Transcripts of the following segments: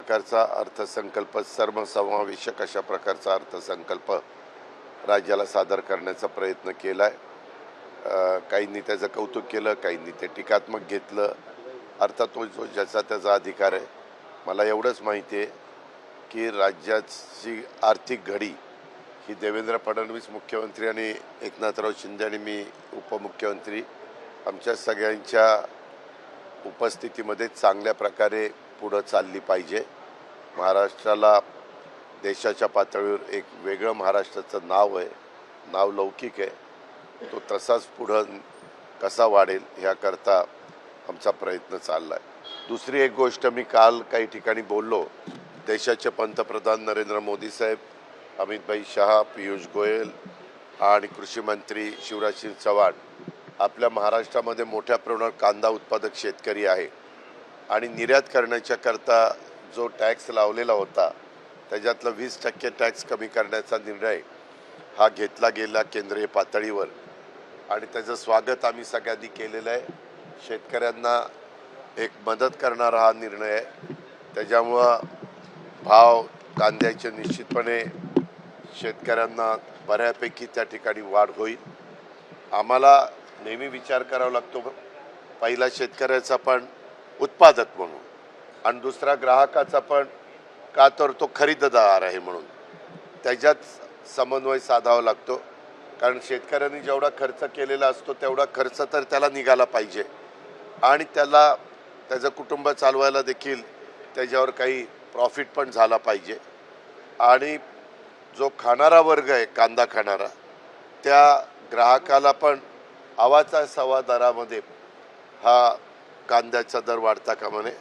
प्रकारचा अर्थसंकल्प, सर्वसमावेशक अशा प्रकारचा अर्थसंकल्प राज्याला सादर करण्याचा प्रयत्न केला आहे। काहींनी त्याचं कौतुक केलं, काहींनी ते टीकात्मक घेतलं। अर्थात तो ज्याचा त्याचा अधिकार आहे। मला एवढंच माहिती आहे की राज्याची आर्थिक घडी ही देवेंद्र फडणवीस मुख्यमंत्री आणि एकनाथराव शिंदे आणि मी उपमुख्यमंत्री आमच्या सगळ्यांच्या उपस्थितीमध्ये चांगल्या प्रकारे पुढे चालली पाहिजे। महाराष्ट्राला देशाच्या पातळीवर एक वेगळं महाराष्ट्राचं नाव आहे, नाव लौकिक आहे। तो तसाच पुढे कसा वाढेल याकरता आमचा प्रयत्न चालला आहे। दुसरी एक गोष्ट, मी काल काही ठिकाणी बोललो, देशाचे पंतप्रधान नरेंद्र मोदी साहेब, अमित भाई शाह, पीयूष गोयल आणि कृषी मंत्री शिवराज सिंग चौहान आपल्या महाराष्ट्रामध्ये मोठ्या प्रमाणावर कांदा उत्पादक शेतकरी आहे आणि निर्यात करण्याच्या करता जो टॅक्स लावलेला होता त्याच्यातलं 20% टॅक्स कमी करण्याचा निर्णय हा घेतला गेला केंद्रीय पातळीवर आणि त्याचं स्वागत आम्ही सगळ्यांनी केलेलं आहे। शेतकऱ्यांना एक मदत करणारा हा निर्णय आहे। त्याच्यामुळं भाव कांद्याचे निश्चितपणे शेतकऱ्यांना बऱ्यापैकी त्या ठिकाणी वाढ होईल। आम्हाला नेहमी विचार करावा लागतो, पहिला शेतकऱ्याचा पण उत्पादक म्हणून आणि दुसरा ग्राहकाचा पण, का तर तो खरेदीदार आहे म्हणून त्याच्यात समन्वय साधावा लागतो। कारण शेतकऱ्यांनी जेवढा खर्च केलेला असतो तेवढा खर्च तर त्याला निघाला पाहिजे आणि त्याला त्याचं कुटुंब चालवायला देखील त्याच्यावर काही प्रॉफिट पण झाला पाहिजे आणि जो खाणारा वर्ग आहे कांदा खाणारा त्या ग्राहकाला पण आवाचा सवा दरामध्ये हा कांद्याचा दर वाढता कामा नये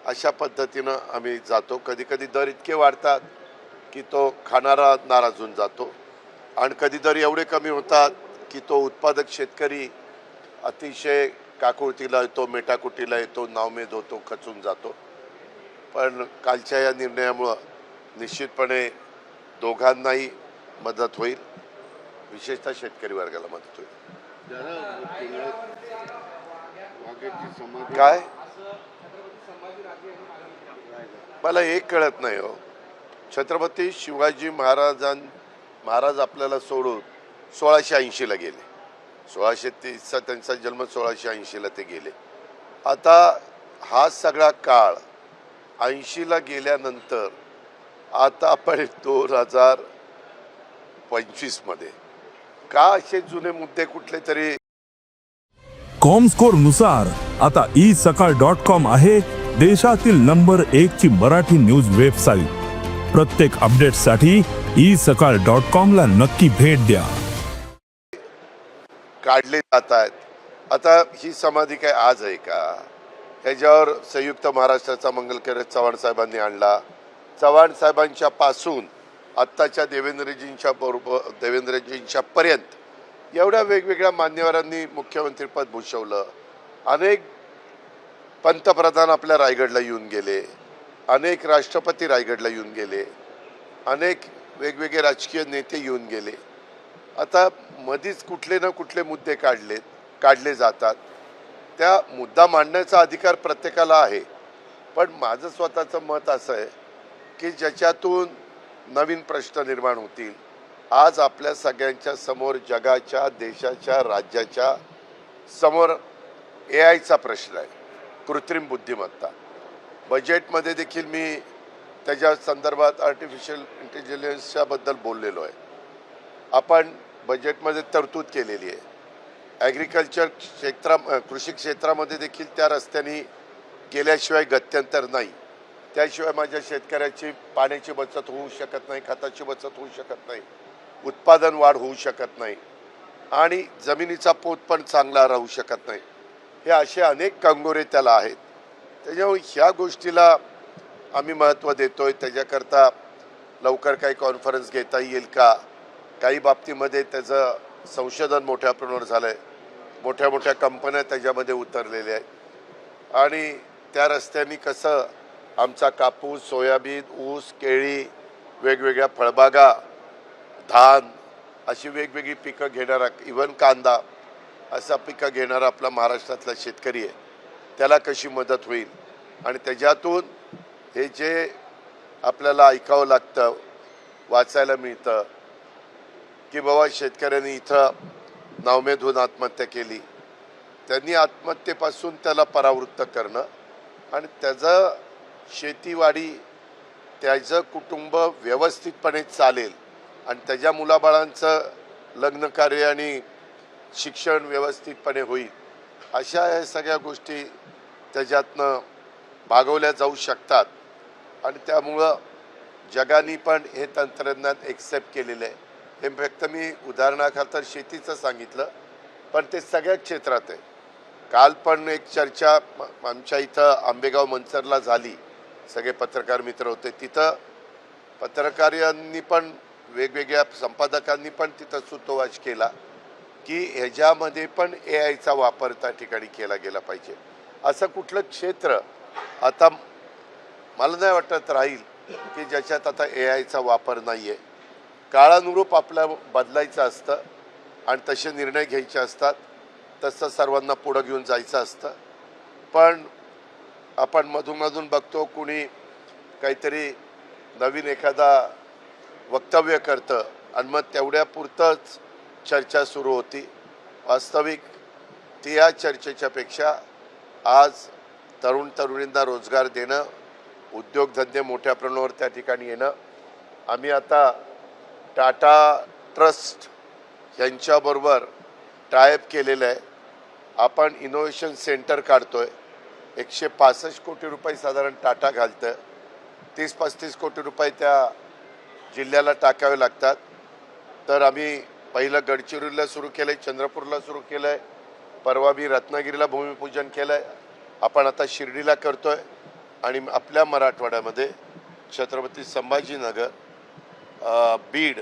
अशा पद्धतीनं आम्ही जातो। कधी कधी दर इतके वाढतात की तो खाणारा नाराज होऊन जातो आणि कधी दर एवढे कमी होतात की तो उत्पादक शेतकरी अतिशय काकुळतीला येतो, मेटाकुटीला येतो, नावमेद होतो, खचून जातो। पण कालच्या या निर्णयामुळं निश्चितपणे दोघांनाही मदत होईल, विशेषतः शेतकरी वर्गाला मदत होईल। काय मला एक कळत नाही हो, छत्रपती शिवाजी महाराज आपल्याला सोडून 1680 ला गेले। 1630चा त्यांचा जन्म, 1680 ला ते गेले। आता हा सगळा काळ 80 ला गेल्यानंतर आता आपण 2025 मध्ये का असे जुने मुद्दे कुठले तरी कॉमस्कोर नुसार आता isakal.com आहे देशातील नंबर 1 ची मराठी न्यूज वेबसाईट। प्रत्येक अपडेटसाठी isakal.com ला नक्की भेट द्या। काढले जात आहेत। आता ही समाधी काय आज आहे का? ह्याच्यावर संयुक्त महाराष्ट्राचा मंगलकार्य चव्हाण साहेबांनी आणला। चव्हाण साहेबांच्या पासून आत्ताच्या देवेंद्रजींच्या पर्यंत एवढ्या वेगवेगळ्या मान्यवरांनी मुख्यमंत्रीपद भूषवलं। अनेक पंतप्रधान आपल्या रायगडला येऊन गेले, अनेक राष्ट्रपती रायगडला येऊन गेले, अनेक वेगवेगळे राजकीय नेते येऊन गेले। आता मधीच कुठले ना कुठले मुद्दे काढले जातात। त्या मुद्दा मांडण्याचा अधिकार प्रत्येकाला आहे, पण माझं स्वतःचं मत असं आहे की ज्याच्यातून नवीन प्रश्न निर्माण होतील। आज आपल्या सगळ्यांच्या समोर जगाच्या, देशाच्या, राज्याच्या समोर AIचा प्रश्न आहे, कृत्रिम बुद्धिमत्ता। बजेटमध्ये देखील मी त्याच्या संदर्भात आर्टिफिशियल इंटेलिजन्सच्या बद्दल बोललेलो आहे। आपण बजेटमध्ये तरतूद केलेली आहे। ॲग्रिकल्चर कृषी क्षेत्रामध्ये देखील त्या रस्त्याने गेल्याशिवाय गत्यंतर नाही। त्याशिवाय माझ्या शेतकऱ्याची पाण्याची बचत होऊ शकत नाही, खताची बचत होऊ शकत नाही, उत्पादन वाढ होऊ शकत नाही आणि जमिनीचा पोत पण चांगला राहू शकत नाही। हे असे अनेक कंगोरे त्याला आहेत। त्याच्यामुळे ह्या गोष्टीला आम्ही महत्त्व देतोय। त्याच्याकरता लवकर काही कॉन्फरन्स घेता येईल का? काही बाबतीमध्ये त्याचं संशोधन मोठ्या प्रमाणावर झालं आहे, मोठ्या मोठ्या कंपन्या त्याच्यामध्ये उतरलेल्या आहेत आणि त्या रस्त्याने कसं आमचा कापूस, सोयाबीन, ऊस, केळी, वेगवेगळ्या फळबागा, धान अशी वेगवेगळी पिकं घेणारा, इव्हन कांदा असा पिकं घेणारा आपला महाराष्ट्रातला शेतकरी आहे, त्याला कशी मदत होईल आणि त्याच्यातून हे जे आपल्याला ऐकावं लागतं, वाचायला मिळतं की बाबा शेतकऱ्यांनी इथं नावमेधून आत्महत्या केली. त्यांनी आत्महत्येपासून त्याला परावृत्त करणं आणि त्याचं शेतीवाडी, त्याचं कुटुंब व्यवस्थितपणे चालेल आणि त्याच्या मुलाबाळांचं लग्नकार्य आणि शिक्षण व्यवस्थितपणे होईल, अशा या सगळ्या गोष्टी त्याच्यातनं भागवल्या जाऊ शकतात. आणि त्यामुळं जगाने पण हे तंत्रज्ञान एक्सेप्ट केलेलं आहे. हे फक्त मी उदाहरणाखातर शेतीचं सांगितलं, पण ते सगळ्या क्षेत्रात आहे. काल पण एक चर्चा आमच्या इथं आंबेगाव मंचरला झाली, सगळे पत्रकार मित्र होते तिथं. पत्रकारांनी पण वेगवेगळ्या संपादकांनी पण तिथं सूतोवाच केला की ह्याच्यामध्ये पण AIचा वापर त्या ठिकाणी केला गेला पाहिजे. असं कुठलं क्षेत्र आता मला नाही वाटत राहील की ज्याच्यात आता AIचा वापर नाही आहे. काळानुरूप आपल्याला बदलायचं असतं आणि तसे निर्णय घ्यायचे असतात, तसं सर्वांना पुढं घेऊन जायचं असतं. पण आपण मधून बघतो कुणी काहीतरी नवीन एखादा वक्तव्य करतं आणि मग तेवढ्यापुरतंच चर्चा सुरू होती. वास्तविक ती या चर्चेच्या पेक्षा आज तरुणींना रोजगार देणं, उद्योगधंदे मोठ्या प्रमाणावर त्या ठिकाणी येणं. आम्ही आता टाटा ट्रस्ट यांच्याबरोबर टायअप केलेलं आहे. आपण इनोव्हेशन सेंटर काढतोय. 165 कोटी रुपये साधारण टाटा घालतं. 30-35 कोटी रुपये त्या जिल्ह्याला टाकावे लागतात. तर आम्ही पहिलं गडचिरोलीला सुरू केलं आहे, चंद्रपूरला सुरू केलं आहे, परवा मी रत्नागिरीला भूमिपूजन केलं आहे. आपण आता शिर्डीला करतोय आणि आपल्या मराठवाड्यामध्ये छत्रपती संभाजीनगर, बीड